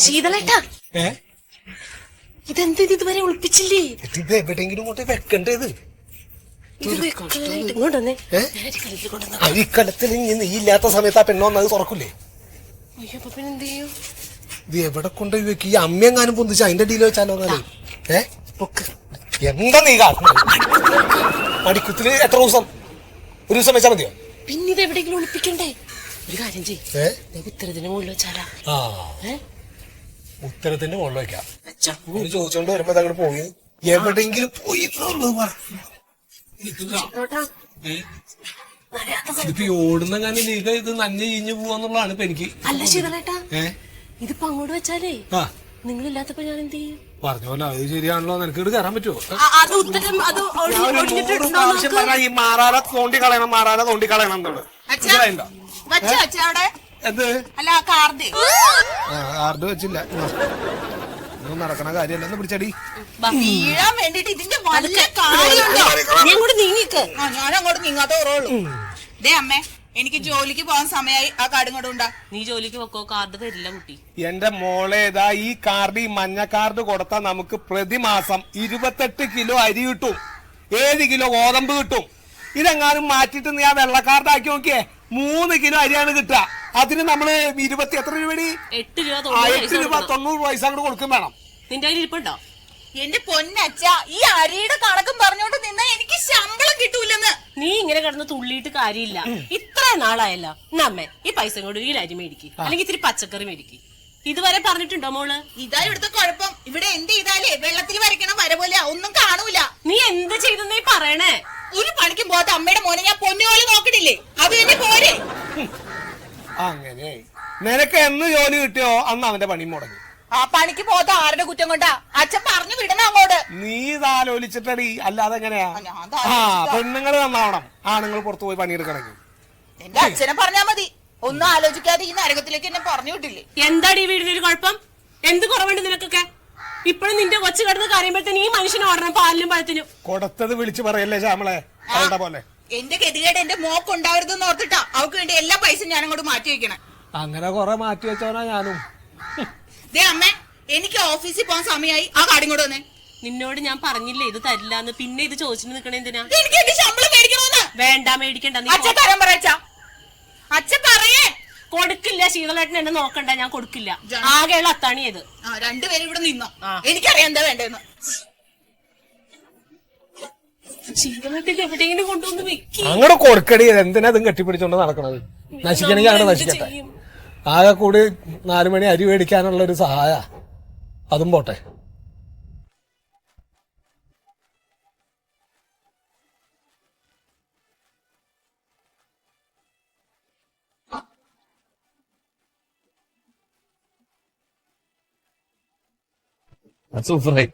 ശീതളേട്ടാ, ഇതെന്ത് ഇതുവരെ ഒളിപ്പിച്ചില്ലേ? ഇത് എവിടെയെങ്കിലും കൊണ്ട് വെക്കണ്ടേത്? അരിക്കലത്തിൽ നീ ഇല്ലാത്ത സമയത്ത് ആ പെണ്ണൊന്നത് തുറക്കൂലേ? ഇത് എവിടെ കൊണ്ട് വെക്ക്? ഈ അമ്മയെങ്ങാനും പൊന്തിച്ച് അതിന്റെ ഡീല് വെച്ചാലോ? എന്താ നീ കാട്ടുന്നത്? മടിക്കുത്തില് എത്ര ദിവസം? ഒരു ദിവസം വെച്ചാൽ മതിയോ? പിന്നെ ഇത് എവിടെയെങ്കിലും ഒളിപ്പിക്കണ്ടേ? ഒരു കാര്യം ചെയ്യേ, ഉത്തരത്തിന്റെ മുകളിൽ വെച്ചാലാ? ഉത്തരത്തിന്റെ മുകളിൽ വെക്കാം. ചോദിച്ചോണ്ട് വരുമ്പോ അങ്ങോട്ട് പോയി എവിടെയെങ്കിലും പോയി ഇതിപ്പോ ഓടുന്ന കാര്യം നീക്ക ഇത് നന്നെ ഇഞ്ഞു പോവാന്നുള്ളതാണ് ഇപ്പൊ എനിക്ക്. അല്ല ശീതളേട്ടാ, ഇതിപ്പോ അങ്ങോട്ട് വെച്ചാലേ നിങ്ങളില്ലാത്തപ്പോ ഞാൻ എന്ത് ചെയ്യും? പറഞ്ഞ പോലെ അത് ശരിയാണല്ലോ. നിനക്ക് ഇവിടെ കയറാൻ പറ്റുമോ? ആവശ്യം പറഞ്ഞാൽ ഈ മാറാനെ തോണ്ടി കളയണം, മാറാനെ തോണ്ടി കളയണം എന്താണ് എന്ത്? കാർഡ് വെച്ചില്ല, നടക്കണ കാര്യല്ല. ഒന്ന് പിടിച്ചടി. വീഴാൻ വേണ്ടിട്ട് ഇതിന്റെ വല്ല കാര്യമുണ്ടോ? ഞാൻ അങ്ങോട്ട് നീങ്ങാത്ത ഓർമ്മയുള്ളൂ. ദേ അമ്മേ, എനിക്ക് ജോലിക്ക് പോകാൻ സമയമായി. ആ കാർഡ് ഇങ്ങോട്ട് ഉണ്ടാ. നീ ജോലിക്ക് വെക്കോ, കാർഡ് തരില്ല കുട്ടി. എന്റെ മോളെ, ഇതാ ഈ കാർഡ്, ഈ മഞ്ഞ കാർഡ് കൊടുത്താൽ നമുക്ക് പ്രതിമാസം 28 കിലോ അരി കിട്ടും, 7 കിലോ ഗോതമ്പ് കിട്ടും. ഇതെങ്ങാനും മാറ്റിട്ട് നീ ആ വെള്ള കാർഡ് ആക്കി നോക്കിയേ, 3 കിലോ അരിയാണ് കിട്ടുക. അതിന് നമ്മള് 20 എത്ര രൂപ? 8 രൂപ 90 പൈസ അങ്ങോട്ട് കൊടുക്കും വേണം. നിന്റെ കയ്യിൽ ഇരിപ്പുണ്ടോ? എന്റെ പൊന്നച്ച, ഈ അരിയുടെ കണക്കും പറഞ്ഞോണ്ട് നിന്നാ എനിക്ക് ശമ്പളം കിട്ടൂലെന്ന്. നീ ഇങ്ങനെ കിടന്ന് തുള്ളിയിട്ട് കാര്യമില്ല. ഇത്ര നാളായല്ലോ. അമ്മേ, ഈ പൈസ കൊണ്ട് ഒരു അരി മേടിക്ക്, അല്ലെങ്കിൽ ഇത്തിരി പച്ചക്കറി മേടിക്ക്. ഇതുവരെ പറഞ്ഞിട്ടുണ്ടോ മോള്? ഇതാ ഇവിടുത്തെ കുഴപ്പം. ഇവിടെ എന്ത് ചെയ്താലേ വെള്ളത്തിൽ വരയ്ക്കണ വര പോലെ ഒന്നും കാണൂല. നീ എന്ത് ചെയ്തെന്നീ പറയണേ? ഒരു പണിക്കും പോകാത്ത അമ്മയുടെ മോനെ ഞാൻ പൊന്നുപോലെ നോക്കണില്ലേ? അത് തന്നെ പോരെ. അങ്ങനെ നിനക്ക് എന്ന് ജോലി കിട്ടിയോ അന്ന് അവന്റെ പണി മുടങ്ങി. ആ പണിക്ക് പോകാത്ത ആരുടെ കുറ്റം കൊണ്ടാ? അച്ഛൻ പറഞ്ഞു വിടണം അങ്ങോട്ട്. നീ ഇതാലോചിച്ചിട്ടടി, അല്ലാതെ എങ്ങനെയാ? പെണ്ണുങ്ങൾ നന്നാവണം, ആണുങ്ങൾ പുറത്തു പോയി പണിയെടുക്കണമെങ്കിൽ. എന്റെ അച്ഛനെ പറഞ്ഞാ മതി. ഒന്നും ആലോചിക്കാതെ ഈ നരകത്തിലേക്ക് എന്നെ പറഞ്ഞു വിട്ടില്ലേ? എന്താടി വീടിനൊരു കുഴപ്പം? എന്ത് കുറവുണ്ട് നിനക്കൊക്കെ? ഇപ്പോഴും നിന്റെ കൊച്ചു കിടന്ന് കരയുമ്പോഴത്തേന് ഈ മനുഷ്യന് ഓടണം പാലിനും പഴത്തിനും. കൊടുത്തത് വിളിച്ചു പറയല്ലേ ശ്യാമളെ, അവളുടെ പോലെ. എന്റെ ഗതികേട് എന്റെ മോക്ക് ഉണ്ടാവരുതെന്ന് ഓർത്തിട്ടാ അവക്ക് വേണ്ടി എല്ലാ പൈസയും ഞാൻ അങ്ങോട്ട് മാറ്റി വെക്കണം. അങ്ങനെ കൊറേ മാറ്റി വെച്ചോനാ ഞാനും. ദേ അമ്മേ, എനിക്ക് ഓഫീസിൽ പോകാൻ സമയമായി. ആ കാർഡ് ഇങ്ങോട്ട് വന്നേ. നിന്നോട് ഞാൻ പറഞ്ഞില്ലേ ഇത് തരില്ലാന്ന്, പിന്നെ ഇത് ചോദിച്ചിട്ട് നിക്കണ എന്തിനാ? എനിക്ക് എന്റെ ശമ്പളം മേടിക്കണോന്ന്. വേണ്ട, മേടിക്കണ്ട. അച്ഛൻ തരാൻ പറയാ. അച്ഛൻ പറയേ. കൊടുക്കില്ല. ശീതളേട്ടൻ എന്നെ നോക്കണ്ട, ഞാൻ കൊടുക്കില്ല. ആകെയുള്ള അത്താണിയത്. രണ്ടുപേരും ഇവിടെ നിന്നോ, എനിക്കറിയാം എന്താ വേണ്ടെന്ന്. ശീതളേട്ടൻ എവിടെയെങ്കിലും കൊണ്ടുവന്ന് വെക്കി. അങ്ങോട്ട് കൊടുക്കടി. എന്തിനാ അതും കെട്ടിപ്പിടിച്ചോണ്ട് നടക്കണത്? നശിക്കണമെങ്കിൽ അങ്ങനെ നശിക്കട്ടെ. ആകെ കൂടി 4 മണി അരി മേടിക്കാനുള്ള ഒരു സഹായ, അതും പോട്ടെ. സൂപ്പറായി.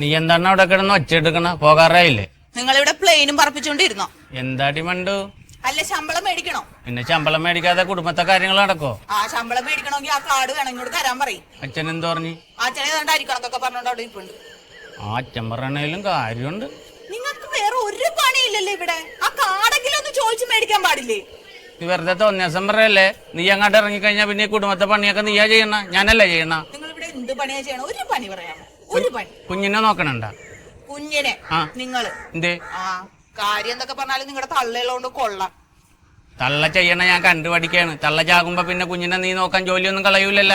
നീ എന്താണ് അവിടെ കിടന്ന് ഒച്ചെടുക്കണ? പോകാറായില്ലേ? നിങ്ങളിവിടെ പ്ലെയിനും പറപ്പിച്ചോണ്ടിരുന്നോ? എന്താടി മണ്ടു? അല്ല, ശമ്പളം മേടിക്കണോ? പിന്നെ ശമ്പളം മേടിക്കാതെ കുടുംബത്തെ കാര്യങ്ങൾ നടക്കോ? ആ ശമ്പളം മേടിക്കണമെങ്കിൽ ആ കാർഡ് വേണം, ഇങ്ങോട്ട് തരാൻ പറയും. അച്ഛൻ എന്ത് പറഞ്ഞു? അച്ഛനെ കണ്ട് അരിക്കണക്കൊക്കെ പറഞ്ഞോണ്ട് അവിടെ ഇരിപ്പുണ്ട്. ആ അച്ഛൻ പറയണേലും കാര്യമുണ്ട്. നിങ്ങൾക്ക് വേറെ ഒരു പണിയില്ലല്ലേ ഇവിടെ? ആ കാർഡെങ്കിലും ഒന്ന് ചോദിച്ചു മേടിക്കാൻ പാടില്ലേ? നീ വെറുതെ തോന്നിയാസം പറയല്ലേ? നീ അങ്ങോട്ട് ഇറങ്ങിക്കഴിഞ്ഞാ പിന്നെ കുടുംബത്തെ പണിയൊക്കെ നീയാ ചെയ്യണ, ഞാനല്ല ചെയ്യണ. നിങ്ങൾ ഇവിടെ എന്ത് പണിയാ ചെയ്യണം? ഒരു പണി പറയാമോ? ഒരു പണി. കുഞ്ഞിനെ നോക്കണണ്ട? കുഞ്ഞിനെ നിങ്ങള് എന്തേ? ആ കാര്യം എന്തൊക്കെ പറഞ്ഞാലും നിങ്ങളുടെ തള്ളയുള്ളതുകൊണ്ട് കൊള്ളാം. തള്ള ചെയ്യണ ഞാൻ കണ്ടുപഠിക്കാണ്. തള്ള ചാകുമ്പോ പിന്നെ കുഞ്ഞിനെ നീ നോക്കാൻ ജോലിയൊന്നും കളയൂലല്ല.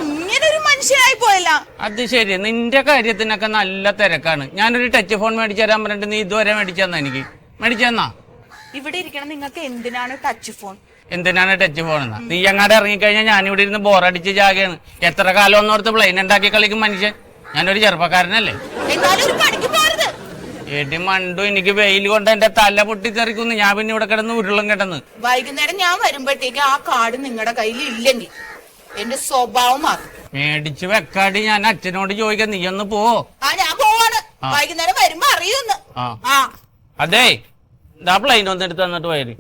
ഇങ്ങനെ ഒരു മനുഷ്യനായി പോയല്ല. അത് ശരി, നിന്റെ കാര്യത്തിനൊക്കെ നല്ല തിരക്കാണ്. ഞാനൊരു ടച്ച് ഫോൺ മേടിച്ചു തരാൻ പറഞ്ഞിട്ട് നീ ഇതുവരെ മേടിച്ചെന്നാ? എനിക്ക് മേടിച്ചെന്നാ? ഇവിടെ ഇരിക്കണം. നിങ്ങൾക്ക് എന്തിനാണ് ടച്ച് ഫോൺ? എന്തിനാണ് ടച്ച് ഫോൺ എന്നാ? നീ അങ്ങാട് ഇറങ്ങിക്കഴിഞ്ഞാൽ ഞാനിവിടെ ഇരുന്ന് ബോറടിച്ച് ജാഗയാണ്. എത്ര കാലം ഒന്നോർത്ത് പ്ലെയിൻ ഉണ്ടാക്കി കളിക്കും മനുഷ്യൻ. ഞാനൊരു ചെറുപ്പക്കാരനല്ലേ? എടി മണ്ടു, എനിക്ക് വെയിൽ കൊണ്ട് എന്റെ തല പൊട്ടിത്തെറിക്കുന്നു. ഞാൻ പിന്നെ ഇവിടെ കിടന്ന് ഉരുളും കിടന്ന്. വൈകുന്നേരം ഞാൻ വരുമ്പോഴത്തേക്ക് ആ കാർഡ് നിങ്ങളുടെ കയ്യിൽ ഇല്ലെങ്കിൽ എന്റെ സ്വഭാവം മാറും. മേടിച്ചു വെക്കാടി. ഞാൻ അച്ഛനോട് ചോദിക്കാം, നീ ഒന്ന് പോ. ഞാൻ പോവാണ്. വൈകുന്നേരം വരുമ്പോ അറിയൂന്ന്. അതെ, ഇതാ പ്ലെയിൻ ഒന്ന് എടുത്ത് തന്നിട്ട് പോയത്.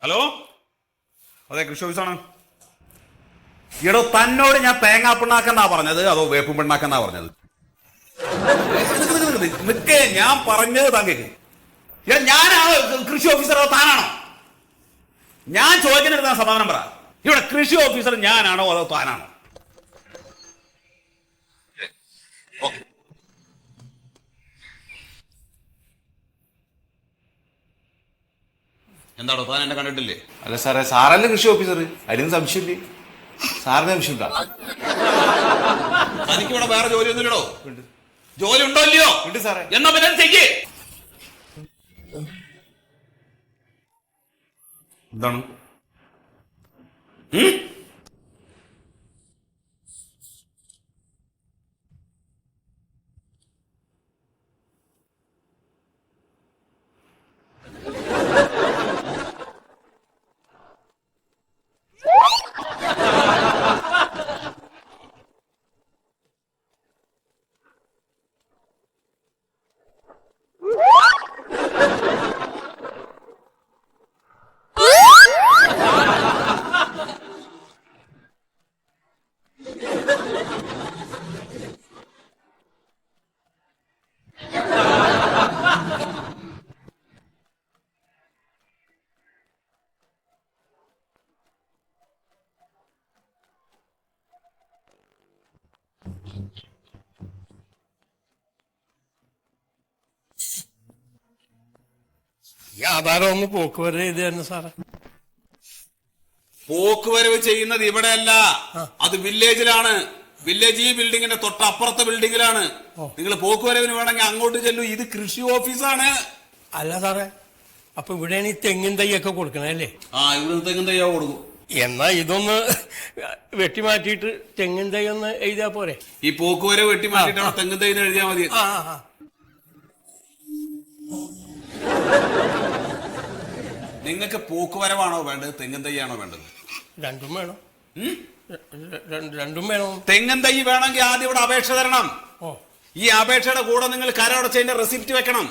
ഹലോ, അതെ കൃഷി ഓഫീസാണ്. എടോ, തന്നോട് ഞാൻ തേങ്ങാ പിണ്ണാക്കെന്നാ പറഞ്ഞത് അതോ വേപ്പും പിണ്ണാക്കെന്നാ പറഞ്ഞത്? നിക്ക്, ഞാൻ പറഞ്ഞത് താങ്കേക്ക്. ഞാനാണ് കൃഷി ഓഫീസർ അതോ താനാണോ? ഞാൻ ചോദിക്കുന്നിടത്ത് സമാധാനം പറ. ഇവിടെ കൃഷി ഓഫീസർ ഞാനാണോ അതോ താനാണോ? എന്താണോ താൻ എന്നെ കണ്ടിട്ടില്ലേ? അല്ല സാറേ, സാറല്ലേ കൃഷി ഓഫീസർ, അതിന് സംശയമില്ലേ? സാറിന് സംശയമില്ല? തനിക്കിവിടെ വേറെ ജോലിയൊന്നുമില്ലടോ? ജോലി ഉണ്ടോ ഇല്ലയോ? ഉണ്ട് സാറേ. എന്നാ പിന്നെ ചെയ്യേ. എന്താണ്? ഈ ആധാരം ഒന്ന് പോക്കുവരവ് ചെയ്ത് തന്നെ സാറേ. പോക്കുവരവ് ചെയ്യുന്നത് ഇവിടെയല്ല, അത് വില്ലേജിലാണ്. വില്ലേജ് ഈ ബിൽഡിങ്ങിന്റെ തൊട്ടപ്പുറത്തെ ബിൽഡിങ്ങിലാണ്. നിങ്ങൾ പോക്കുവരവിന് വേണമെങ്കിൽ അങ്ങോട്ട് ചെല്ലൂ. ഇത് കൃഷി ഓഫീസാണ്. അല്ല സാറേ, അപ്പൊ ഇവിടെയാണ് ഈ തെങ്ങിൻ തൈയൊക്കെ കൊടുക്കണല്ലേ? ഇവിടെ തെങ്ങിൻ തയ്യാ കൊടുക്കും. എന്നാ ഇതൊന്ന് വെട്ടി മാറ്റിയിട്ട് തെങ്ങിൻ തൈ ഒന്ന് എഴുതിയാ പോരെ? ഈ പോക്കുവരവ് വെട്ടി മാറ്റിയിട്ട് തെങ്ങിൻ തൈന്ന് എഴുതിയാൽ മതി. നിങ്ങൾക്ക് പോക്കുവരവാണോ വേണ്ടത്, തെങ്ങിൻ തൈയാണോ വേണ്ടത്? രണ്ടും വേണം. രണ്ടും വേണം. തെങ്ങിൻ തൈ വേണമെങ്കിൽ ആദ്യം ഇവിടെ അപേക്ഷ തരണം. ഈ അപേക്ഷയുടെ കൂടെ നിങ്ങൾ കരമടച്ചതിന്റെ റെസിപ്റ്റ് വെക്കണം.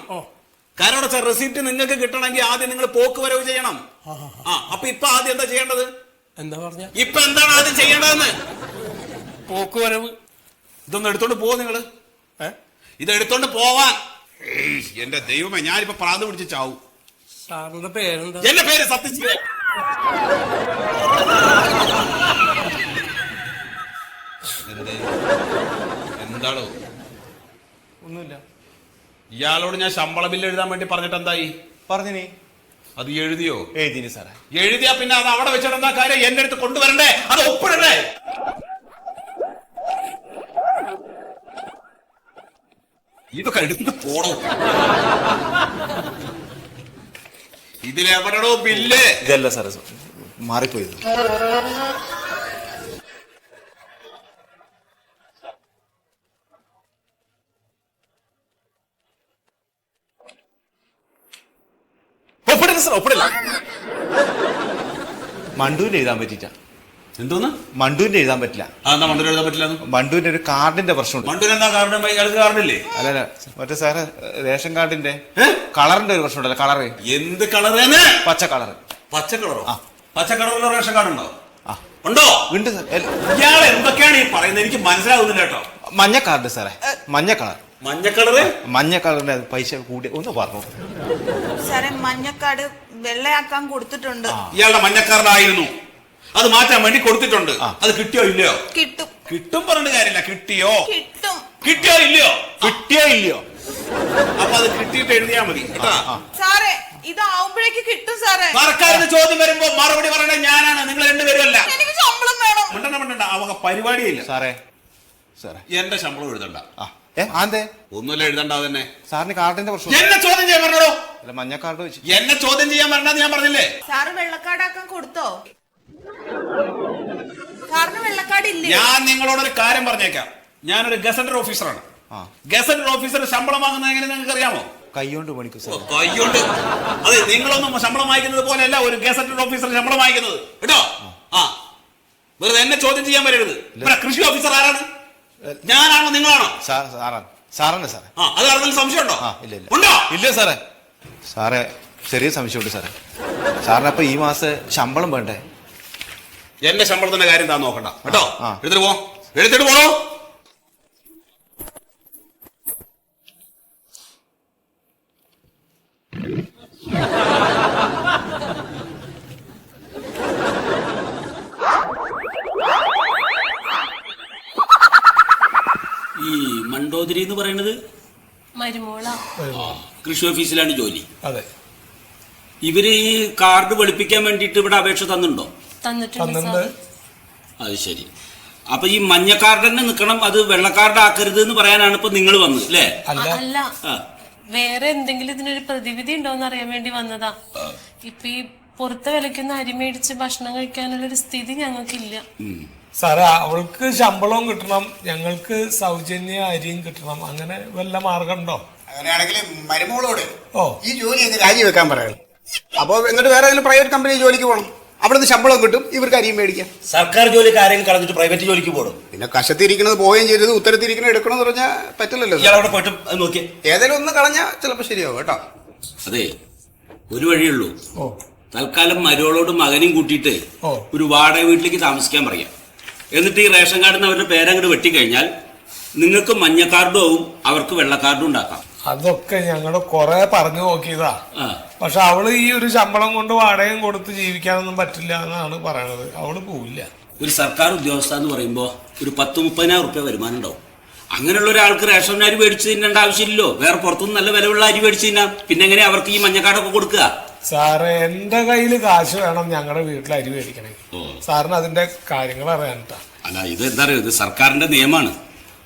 കരമടച്ച റെസിപ്റ്റ് നിങ്ങൾക്ക് കിട്ടണമെങ്കിൽ ആദ്യം നിങ്ങൾ പോക്കുവരവ് ചെയ്യണം. അപ്പൊ ഇപ്പൊ ആദ്യം എന്താ ചെയ്യേണ്ടത്? എന്താ പറഞ്ഞ? ഇപ്പൊ എന്താണ് ആദ്യം ചെയ്യേണ്ടതെന്ന്? പോക്കുവരവ്. ഇതൊന്ന് എടുത്തോണ്ട് പോവോ നിങ്ങള്? ഇത് എടുത്തോണ്ട് പോവാൻ. എന്റെ ദൈവമേ, ഞാനിപ്പോ പ്രാന്ത് പിടിച്ച് ചാവും. സാറിന്റെ പേരെന്താ? എന്റെ പേര് സത്യശീലൻ. എന്താണോ? ഒന്നുമില്ല. ഇയാളോട് ഞാൻ ശമ്പള ബില്ല് എഴുതാൻ വേണ്ടി പറഞ്ഞിട്ട് എന്തായി? പറഞ്ഞിനി. അത് എഴുതിയോ? എഴുതിനി സാറേ. എഴുതിയാ പിന്നെ അത് അവിടെ വെച്ചിട്ട് എന്താ കാര്യം? എന്റെ അടുത്ത് കൊണ്ടുവരണ്ടേ? അത് ഒപ്പിടണ്ടേ? ഇതൊക്കെ എടുത്തിട്ട് പോടോ. ഇതിലെവിടെയോ ബില്ല്? ഇതല്ല സാറേ, മാറിപ്പോയത്. ഒപ്പിടില്ല സാർ, ഒപ്പിടില്ല. മണ്ടുവിന്റെ എഴുതാൻ പറ്റില്ല. എന്തോന്ന്? മണ്ടുവിന്റെ എഴുതാൻ പറ്റില്ല. എന്താ മണ്ടുവിന് എഴുതാൻ പറ്റില്ല? മണ്ടുവിന്റെ ഒരു കാർഡിന്റെ പ്രശ്നമുണ്ട്. മണ്ടുവിന് എന്താ കാർഡ്? ഇയാൾക്ക് കാർഡില്ലേ? അല്ലല്ല, മറ്റേ സാറ് റേഷൻ കാർഡിന്റെ കളറിന്റെ ഒരു പ്രശ്നമുണ്ടല്ലോ. കളറ് എന്ത് കളറ്? പച്ച കളറ്. പച്ച കളറോ? പച്ച കളറിലോ റേഷൻ കാർഡ് ഉണ്ടോ? ഉണ്ടോ? ഉണ്ട് സാർ. ഇയാൾ എന്തൊക്കെയാണ് ഈ പറയുന്നത്? എനിക്ക് മനസ്സിലാവുന്നില്ല കേട്ടോ. മഞ്ഞ കാർഡ് സാറേ, മഞ്ഞ കളർ. മഞ്ഞ കളറ്? മഞ്ഞ കളറിന്റെ പൈസ കൂടി ഒന്ന് പറഞ്ഞു സാറേ. മഞ്ഞക്കാട് വെള്ളയാക്കാൻ കൊടുത്തിട്ടുണ്ട്. ഇയാളുടെ മഞ്ഞക്കാർഡായിരുന്നു, അത് മാറ്റാൻ വേണ്ടി കൊടുത്തിട്ടുണ്ട്. അത് കിട്ടിയോ ഇല്ലയോ? കിട്ടും. കിട്ടും പറഞ്ഞിട്ട് കാര്യമില്ല. കിട്ടിയോ? കിട്ടും. കിട്ടിയോ ഇല്ലയോ? കിട്ടിയോ ഇല്ലയോ? അപ്പൊ അത് കിട്ടിയിട്ട് എഴുതിയാ മതി കേട്ടാ. സാറേ, ഇതാവുമ്പോഴേക്ക് കിട്ടും സാറേ. സർക്കാരിന് ചോദ്യം വരുമ്പോ മറുപടി പറയണത് ഞാനാണ്, നിങ്ങൾ രണ്ടുപേരും അല്ല. എനിക്ക് ശമ്പളം വേണം. മിണ്ടണ്ട, അവ പരിപാടിയില്ല. സാറേ, സാറേ എന്റെ ശമ്പളം എഴുതണ്ട. ആന്തേ ഒന്നുമില്ല, എഴുതണ്ട. തന്നെ സാറിന് കാർഡിന്റെ പ്രശ്നം. എന്നെ ചോദ്യം ചെയ്യാൻ പറഞ്ഞോ? അല്ല, മഞ്ഞ കാർഡ് വെച്ച് എന്നെ ചോദ്യം ചെയ്യാൻ പറഞ്ഞത് ഞാൻ പറഞ്ഞില്ലേ? സാറ് വെള്ളക്കാടാക്കാൻ കൊടുത്തോ? സാറിന് വെള്ളക്കാട് ഇല്ലേ? ഞാൻ നിങ്ങളോടൊരു കാര്യം പറഞ്ഞേക്കാം. ഞാനൊരു ഗസറ്റർ ഓഫീസറാണ്. ഗസറ്റർ ഓഫീസർ ശമ്പളം വാങ്ങുന്നത് എങ്ങനെ നിങ്ങൾക്ക് അറിയാമോ? കൈകൊണ്ട് പണിക്കും സാർ. കൈകൊണ്ട്? അതെ, നിങ്ങളൊന്നും ശമ്പളം വാങ്ങിക്കുന്നത് പോലെയല്ല ഒരു ഗസറ്റർ ഓഫീസർ ശമ്പളം വാങ്ങിക്കുന്നത് കേട്ടോ. വെറുതെ എന്നെ ചോദ്യം ചെയ്യാൻ വരരുത്. കൃഷി ഓഫീസർ ആരാണ്? ഞാനാണോ നിങ്ങളാണോ? സാറാണ് സാറേ. അത് അറിഞ്ഞാൽ സംശയമുണ്ടോ? ഇല്ല ഉണ്ടോ? ഇല്ല സാറേ. സാറേ, ചെറിയ സംശയമുണ്ട് സാറേ. സാറിന് അപ്പൊ ഈ മാസം ശമ്പളം വേണ്ടേ? എന്റെ ശമ്പളത്തിന്റെ കാര്യം താൻ നോക്കണ്ട കേട്ടോ. ആ. എടുത്തിട്ട് പോ, എടുത്തിട്ട് പോണോ. ഈ മണ്ടോദരി എന്ന് പറയുന്നത് മരുമോളാ. കൃഷി ഓഫീസിലാണ് ജോലി. അതെ, ഇവര് ഈ കാർഡ് വെളുപ്പിക്കാൻ വേണ്ടിയിട്ട് ഇവിടെ അപേക്ഷ തന്നിട്ടുണ്ടോ? തന്നിട്ടുണ്ട് തന്നിട്ടുണ്ട്. സാർ. അത് ശരി. അപ്പൊ ഈ മഞ്ഞ കാർഡ് തന്നെ നിൽക്കണം, അത് വെള്ള കാർഡ് ആക്കരുത് എന്ന് പറയാനാണ് ഇപ്പൊ നിങ്ങൾ വന്നത് അല്ലേ? അല്ല, ആ. വേറെ എന്തെങ്കിലും ഇതിനൊരു പ്രതിവിധി ഉണ്ടോന്ന് അറിയാൻ വേണ്ടി വന്നതാ. ഇപ്പൊ ഈ പുറത്തെ വിലയ്ക്കൊന്ന് അരി മേടിച്ച് ഭക്ഷണം കഴിക്കാനുള്ള ഒരു സ്ഥിതി ഞങ്ങൾക്കില്ല. സാറേ, അവൾക്ക് ശമ്പളവും കിട്ടണം, ഞങ്ങൾക്ക് സൗജന്യ അരിയും കിട്ടണം. അങ്ങനെ വല്ല മാർഗം ഉണ്ടോ? അങ്ങനെയാണെങ്കിൽ മരുമോളോട് ഓ. ഈ ജോലി അങ്ങ് രാജിവെക്കാൻ പറയണം. അപ്പോൾ എന്നിട്ട് വേറെ ഏതെങ്കിലും പ്രൈവറ്റ് കമ്പനി ജോലിക്ക് പോകണം. അവിടുന്ന് ശമ്പളം കിട്ടും, ഇവർക്ക് അരിയും മേടിക്കാം. സർക്കാർ ജോലിക്ക് ആരെങ്കിലും കളഞ്ഞിട്ട് പ്രൈവറ്റ് ജോലിക്ക് പോകും. പിന്നെ കശത്തിരിക്കുന്നത് പോവുകയും ചെയ്തത് ഉത്തരത്തിരിക്കുന്നത് എടുക്കണമെന്ന് പറഞ്ഞാൽ പറ്റില്ലല്ലോ. ഇയാൾ അവിടെ പോയിട്ട് അത് നോക്കിയേ. ഏതെങ്കിലും ഒന്ന് കളഞ്ഞാൽ ചിലപ്പോൾ ശരിയാവും കേട്ടോ. അതെ, ഒരു വഴിയുള്ളൂ. ഓ തൽക്കാലം മരുവളോട് മകനും കൂട്ടിയിട്ട് ഓ. ഒരു വാടക വീട്ടിലേക്ക് താമസിക്കാൻ പറയാം. എന്നിട്ട് ഈ റേഷൻ കാർഡിൽ നിന്ന് അവരുടെ പേരങ്ങോട്ട് വെട്ടിക്കഴിഞ്ഞാൽ നിങ്ങൾക്ക് മഞ്ഞ കാർഡും ആവും, അവർക്ക് വെള്ള കാർഡും ഉണ്ടാക്കാം. അതൊക്കെ ഞങ്ങള് കൊറേ പറഞ്ഞു നോക്കിയതാ. ആ. പക്ഷെ അവള് ഈ ഒരു ശമ്പളം കൊണ്ട് വാടകയും കൊടുത്ത് ജീവിക്കാനൊന്നും പറ്റില്ല എന്നാണ് പറയണത്. അവള് പോവില്ല. ഒരു സർക്കാർ ഉദ്യോഗസ്ഥ എന്ന് പറയുമ്പോൾ ഒരു 10-30,000 റുപ്യ വരുമാനം ഉണ്ടാവും. അങ്ങനെയുള്ള ഒരാൾക്ക് റേഷൻ അരി മേടിച്ച് തിന്നേണ്ട ആവശ്യമില്ലല്ലോ. വേറെ പുറത്തുനിന്ന് നല്ല വിലയുള്ള അരി മേടിച്ച് തിന്നാം. പിന്നെ എങ്ങനെ അവർക്ക് ഈ മഞ്ഞക്കാർഡൊക്കെ കൊടുക്കുക? സാറേ, എന്റെ കയ്യില് കാശ് വേണം ഞങ്ങളുടെ വീട്ടിൽ അരി മേടിക്കണേ. സാറിന് അതിന്റെ കാര്യങ്ങൾ അറിയാനിട്ടാ. അല്ല, ഇത് എന്താ പറയുക, ഇത് സർക്കാരിന്റെ നിയമമാണ്.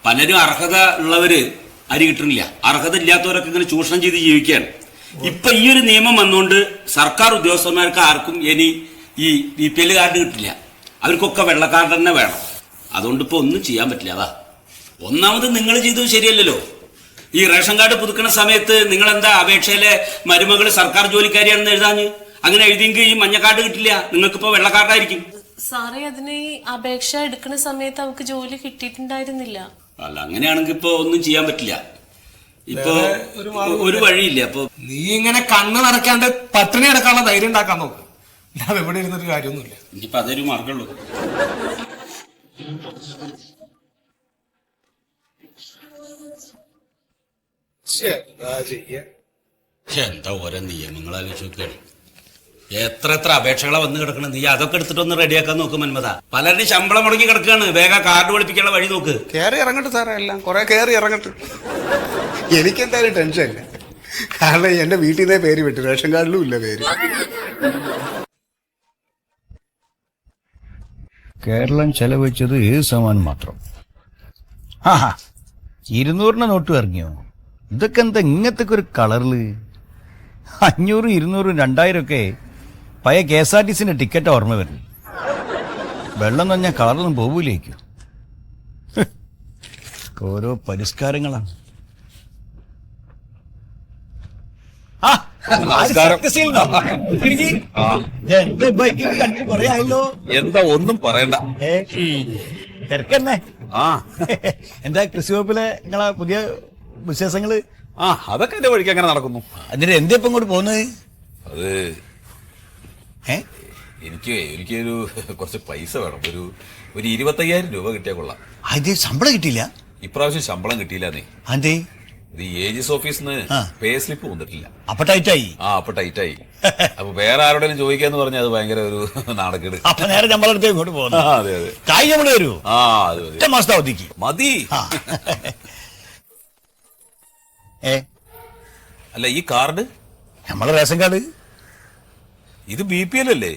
പലരും അർഹത ഉള്ളവര് അരി കിട്ടണില്ല, അർഹത ഇല്ലാത്തവരൊക്കെ ഇങ്ങനെ ചൂഷണം ചെയ്ത് ജീവിക്കുകയാണ്. ഇപ്പൊ ഈ ഒരു നിയമം വന്നുകൊണ്ട് സർക്കാർ ഉദ്യോഗസ്ഥന്മാർക്ക് ആർക്കും ഇനി ഈ BPL കാർഡ് കിട്ടില്ല. അവർക്കൊക്കെ വെള്ള കാർഡ് തന്നെ വേണം. അതുകൊണ്ട് ഇപ്പൊ ഒന്നും ചെയ്യാൻ പറ്റില്ല. അതാ ഒന്നാമത് നിങ്ങൾ ചെയ്തത് ശരിയല്ലല്ലോ. ഈ റേഷൻ കാർഡ് പുതുക്കുന്ന സമയത്ത് നിങ്ങൾ എന്താ അപേക്ഷയിലെ മരുമകൾ സർക്കാർ ജോലിക്കാരിയാണെന്ന് എഴുതാഞ്ഞ്? അങ്ങനെ എഴുതിയെങ്കിൽ ഈ മഞ്ഞ കാർഡ് കിട്ടില്ല, നിങ്ങൾക്കിപ്പോ വെള്ള കാർഡായിരിക്കും. സാറേ, അതിന് ഈ അപേക്ഷ എടുക്കുന്ന സമയത്ത് അവർക്ക് ജോലി കിട്ടിയിട്ടുണ്ടായിരുന്നില്ല. അല്ല, അങ്ങനെയാണെങ്കിൽ ഇപ്പൊ ഒന്നും ചെയ്യാൻ പറ്റില്ല. ഇപ്പൊ ഒരു വഴിയില്ല. അപ്പൊ നീ ഇങ്ങനെ കണ്ണ് നിറയ്ക്കാണ്ട് പട്ടിണി അടക്കാനുള്ള ധൈര്യം ഉണ്ടാക്കാൻ നോക്ക്. ഞാൻ എവിടെ ഇരുന്നൊരു കാര്യമൊന്നുമില്ല. ഇനിയിപ്പൊ അതൊരു മാർഗമുള്ളൂ. എന്താ ഓരോ നിയമങ്ങൾ ആലോചിക്കുകയാണ്. എത്ര അപേക്ഷകളെ വന്ന് കിടക്കണം. നീ അതൊക്കെ എടുത്തിട്ടൊന്ന് റെഡിയാക്കാൻ നോക്കും മന്മത. പലരുടെയും ശമ്പളം മുടങ്ങി കിടക്കുകയാണ്. വേഗം കാർഡ് പഠിപ്പിക്കാനുള്ള വഴി നോക്ക്. കയറി ഇറങ്ങട്ടെ സാറേ, എല്ലാം കുറെ കയറി ഇറങ്ങട്ടെ. എനിക്കെന്തായാലും ടെൻഷൻ ഇല്ല. കാരണം എന്റെ വീട്ടിൽ നിന്നേ പേര് വിട്ടു, റേഷൻ കാർഡിലും ഇല്ല പേര്. കേരളം ചെലവഴിച്ചത് 7 ശതമാനം മാത്രം. 200 നോട്ട് ഇറങ്ങിയോ? ഇതൊക്കെ എന്താ ഇങ്ങനത്തെ ഒരു കളറില്? 500, 200, 2000 ഒക്കെ പഴയ KSRTCന്റെ ടിക്കറ്റ് ഓർമ്മ വരുന്നു. വെള്ളം നഞ്ഞ കളറൊന്നും പോകൂലേക്കോ? ഓരോ പരിഷ്കാരങ്ങളാണ്. എന്താ ഒന്നും പറയണ്ട. തിരക്കന്നെ. എന്താ കൃഷി വകുപ്പിലെ നിങ്ങളെ പുതിയ വിശേഷങ്ങള്? അതൊക്കെ എന്റെ വഴിക്ക് അങ്ങനെ നടക്കുന്നു. എന്നിട്ട് എന്താ ഇപ്പം ഇങ്ങോട്ട് പോകുന്നത്? അത് എനിക്കൊരു കുറച്ച് പൈസ വേണം. ഒരു 25,000 രൂപ കിട്ടിയാൽ കൊള്ളാം. അത് ശമ്പളം കിട്ടിയില്ല ഇപ്രാവശ്യം ശമ്പളം കിട്ടിയില്ലെന്നേ. അതെ, ഇത് ഏജസ് ഓഫീസിന്ന് പേ സ്ലിപ്പ് വന്നിട്ടില്ല. അപ്പൊ ടൈറ്റായി. അപ്പൊ ടൈറ്റായി. അപ്പൊ വേറെ ആരോടെങ്കിലും ചോദിക്കാന്ന് പറഞ്ഞാൽ അത് ഭയങ്കര ഒരു നാണക്കേട്. അപ്പൊ നേരെ ശമ്പളം എടുത്ത് ഇങ്ങോട്ട് പോകുന്നു. അതെ അതെ. കായ് നമ്മള് വരൂ. അത് മതി. 8 മാസത്തെ അവധിക്ക് മതി. അല്ല, ഈ കാർഡ് നമ്മളെ റേഷൻ കാർഡ് ഇത് BPL അല്ലേ?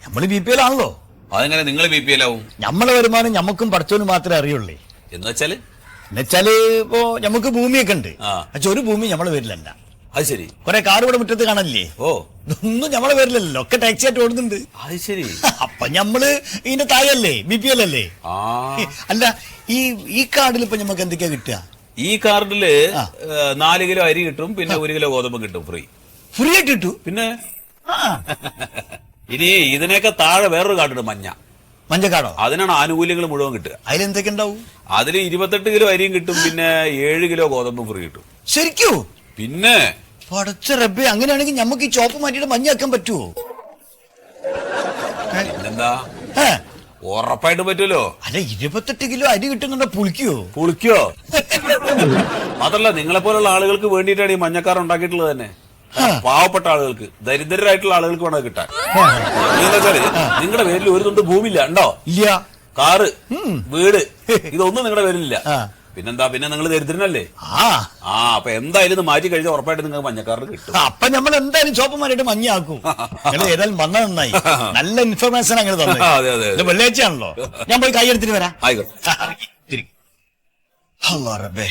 നമ്മള് BPL ആണല്ലോ. അതെങ്ങനെ നിങ്ങൾ BPL ആവും? നമ്മളെ വരുമാനം ഞമ്മക്കും പഠിച്ചോനും മാത്രമേ അറിയുള്ളേ. എന്നുവെച്ചാല് ഇപ്പോ ഞമ്മക്ക് ഭൂമിയൊക്കെ ഉണ്ട്. പക്ഷെ ഒരു ഭൂമി നമ്മളെ പേരിലല്ല. അത് ശരി. കൊറേ കാർ ഇവിടെ മുറ്റത്ത് കാണല്ലേ? ഇതൊന്നും നമ്മളെ പേരിലല്ലോ, ഒക്കെ ടാക്സി ആയിട്ട് ഓടുന്നുണ്ട്. അത് ശരി. അപ്പൊ ഞമ്മള് ഇതിന്റെ താഴല്ലേ, BPL അല്ലേ? അല്ല, ഈ കാർഡിൽ ഇപ്പൊ ഞമ്മക്ക് എന്തൊക്കെയാ കിട്ടുക? ഈ കാർഡില് 4 കിലോ അരി കിട്ടും, പിന്നെ 1 കിലോ ഗോതമ്പ് കിട്ടും. ഫ്രീ ആയിട്ട് കിട്ടും. പിന്നെ ഇനി ഇതിനൊക്കെ താഴെ വേറൊരു കാർഡുണ്ട്, മഞ്ഞക്കാടോ? അതിനാണ് ആനുകൂല്യങ്ങൾ മുഴുവൻ കിട്ടുക. അതിലെന്തൊക്കെ ഉണ്ടാവും? അതിൽ 28 കിലോ അരിയും കിട്ടും, പിന്നെ 7 കിലോ ഗോതമ്പും ഫ്രീ കിട്ടും. ശരിക്കും? പിന്നെ പടച്ച റബ്ബേ, അങ്ങനെയാണെങ്കിൽ നമുക്ക് ഈ ചോപ്പ് മാറ്റിയിട്ട് മഞ്ഞാക്കാൻ പറ്റുമോ? എന്താ ഏ? ഉറപ്പായിട്ട് പറ്റുമല്ലോ. അല്ല, 28 കിലോ അരി കിട്ടുന്നുണ്ടോ? പുളിക്കോ? അതല്ല, നിങ്ങളെ പോലുള്ള ആളുകൾക്ക് വേണ്ടിയിട്ടാണ് ഈ മഞ്ഞക്കാർ ഉണ്ടാക്കിയിട്ടുള്ളത് തന്നെ. പാവപ്പെട്ട ആളുകൾക്ക്, ദരിദ്രരായിട്ടുള്ള ആളുകൾക്ക് വേണം കിട്ടാൻ. എന്താ വെച്ചാല് നിങ്ങളുടെ പേരിൽ ഒരു തുണ്ട് ഭൂമിയില്ല, ഉണ്ടോ? ഇല്ല. കാറ്, വീട്, ഇതൊന്നും നിങ്ങളുടെ പേരിലില്ല. പിന്നെന്താ, പിന്നെ നിങ്ങൾ ദരിദ്രനല്ലേ? അപ്പൊ എന്തായാലും ഇത് മാറ്റി കഴിഞ്ഞാൽ ഉറപ്പായിട്ട് നിങ്ങൾക്ക് മഞ്ഞക്കാർക്ക് കിട്ടും. അപ്പൊ നമ്മൾ എന്തായാലും ചോപ്പ് മാറ്റിയിട്ട് മഞ്ഞാക്കും. ഏതായാലും വന്ന നന്നായി, നല്ല ഇൻഫർമേഷൻ അങ്ങനെ തന്നെ. വെള്ളിയാഴ്ചയാണല്ലോ, ഞാൻ പോയി കൈ എടുത്തിട്ട് വരാം. റബ്ബേ,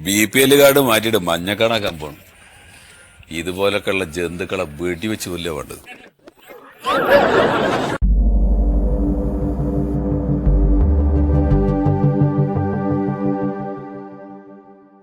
BPL കാർഡ് മാറ്റിയിട്ട് മഞ്ഞക്കാണാക്കാൻ പോണം. ഇതുപോലൊക്കെയുള്ള ജന്തുക്കളെ വെടിവെച്ച് കൊല്ലുക വേണ്ടത്.